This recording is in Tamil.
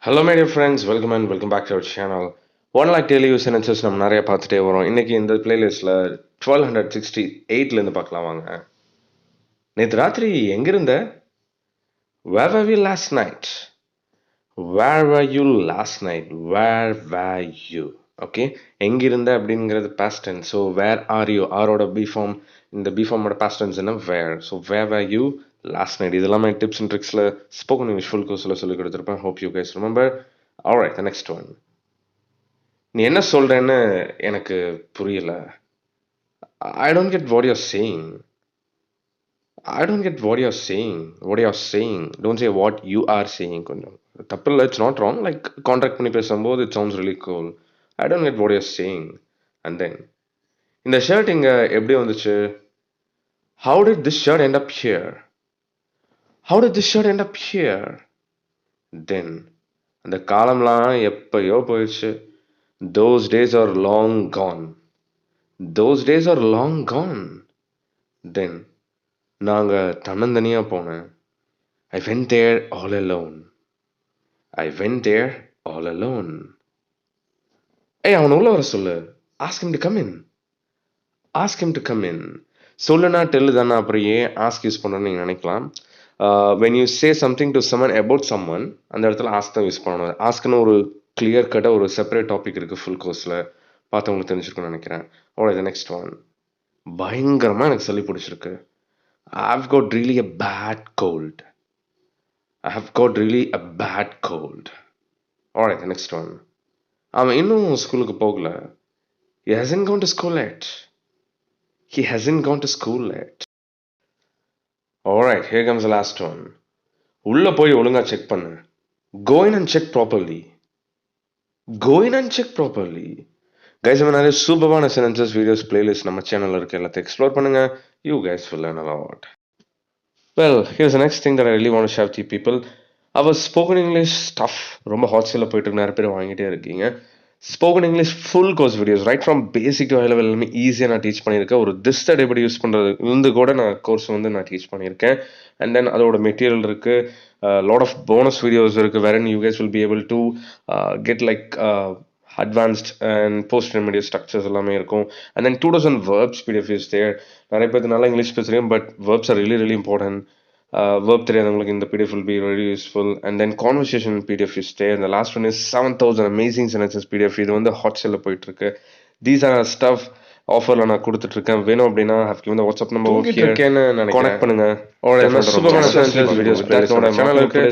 Hello my dear friends, welcome and welcome back to our channel. 1 lakh daily use sentences நம்ம நிறைய பார்த்துட்டே வரோம். இன்னைக்கு இந்த பிளேலிஸ்ட்டில் 1268லேருந்து பார்க்கலாம் வாங்க. நேற்று ராத்திரி எங்கிருந்த? Where were you last night? Where were you last night? Where were you? Okay, எங்கிருந்த அப்படிங்கிறது past tense. So where are you? ஆரோட பி ஃபார்ம், இந்த பி ஃபார்மோட past tense என்ன? where. So where were you last night? இதெல்லாமே டிப்ஸ் அண்ட் ட்ரிக்ஸில் ஸ்போக்கன் இங்கிலீஷ் ஃபுல் கோர்ஸில் சொல்லி கொடுத்துருப்பேன். Hope you guys remember. Alright, the next one. நீ என்ன சொல்கிறேன்னு எனக்கு புரியல. I don't get what you're saying. I don't get what you're saying. What you're saying. Don't say what you are saying. கொஞ்சம் தப்பு இல்லை, it's not wrong. Like contract பண்ணி பேசும்போது it sounds really cool. I don't get what you're saying. And then இந்த ஷர்ட் இங்கே எப்படி வந்துச்சு? How did this shirt end up here? How did this shirt end up here? Then அந்த காலம்லாம் எப்பயோ போயிடுச்சு. Those days are long gone. Those days are long gone. Then நாங்கள் தன்னந்தனியாக போனேன். I went there all alone. I went there all alone. ஏய், அவனை உள்ள வர சொல்லு. Ask him to come in. Ask him to come in. சொல்லுனா டெல்லு தானே, அப்புறம் ஏன் ஆஸ்க் யூஸ் பண்ணணும்னு நீங்கள் நினைக்கலாம். When you say something to summon about summon, அந்த இடத்துல ஆஸ்க் தான் யூஸ் பண்ணணும். ஆஸ்க்னு ஒரு கிளியர் கட்டாக ஒரு செப்பரேட் டாபிக் இருக்குது ஃபுல் கோர்ஸில். பார்த்தவங்களுக்கு தெரிஞ்சிருக்குன்னு நினைக்கிறேன். அவ்வளோ நெக்ஸ்ட் ஒன். பயங்கரமாக எனக்கு சளி பிடிச்சிருக்கு. I've got really a bad cold. I have got really a bad cold. Alright, the next one. அவன் இன்னும் ஸ்கூலுக்கு போகல. He hasn't gone to school yet. He hasn't gone to school yet. Alright, here comes the last one. உள்ள போய் ஒழுங்கா செக் பண்ணு. Go in and check properly. Go in and check properly. Guys, நம்ம நிறைய சூப்பரான சென்டென்சஸ் வீடியோஸ் பிளேலிஸ்ட் நம்ம சேனலில் இருக்குது. எல்லாத்தையும் எக்ஸ்ப்ளோர் பண்ணுங்க. You guys will learn a lot. Well, here's the next thing that I really want to share with you people. Our spoken English stuff ரொம்ப ஹாட் சேலில் போயிட்டு இருக்கு. நிறைய பேர் வாங்கிட்டே இருக்கீங்க. Spoken English full course videos right from basic to high level எல்லாமே ஈஸியாக நான் டீச் பண்ணியிருக்கேன். ஒரு திஸ்ட் எப்படி யூஸ் பண்ணுறது இருந்து கூட நான் கோர்ஸ் வந்து நான் டீச் பண்ணியிருக்கேன். அண்ட் தென் அதோட மெட்டீரியல் இருக்குது, லாட் ஆஃப் போனஸ் வீடியோஸ் இருக்குது. Wherein you guys will be able to get like advanced and post intermediate structures எல்லாமே இருக்கும். And then 2000 verbs PDF is there. நிறைய பேருக்கு நல்லா இங்கிலீஷ் பேசுகிறேன், but verbs are really really important. Verb தெரியாதவங்களுக்கு இந்த PDF will be really useful. And then conversation PDF is there. And the last one is 7000 amazing sentences PDF. இது வந்து ஹாட் சேலில் போயிட்டு இருக்கு. These are stuff ஆஃபரில் நான் கொடுத்துட்டு இருக்கேன். வேணும் அப்படின்னா have given the WhatsApp number over here. Contact பண்ணுங்க. சூப்பரான வீடியோஸ் சேனலுக்கு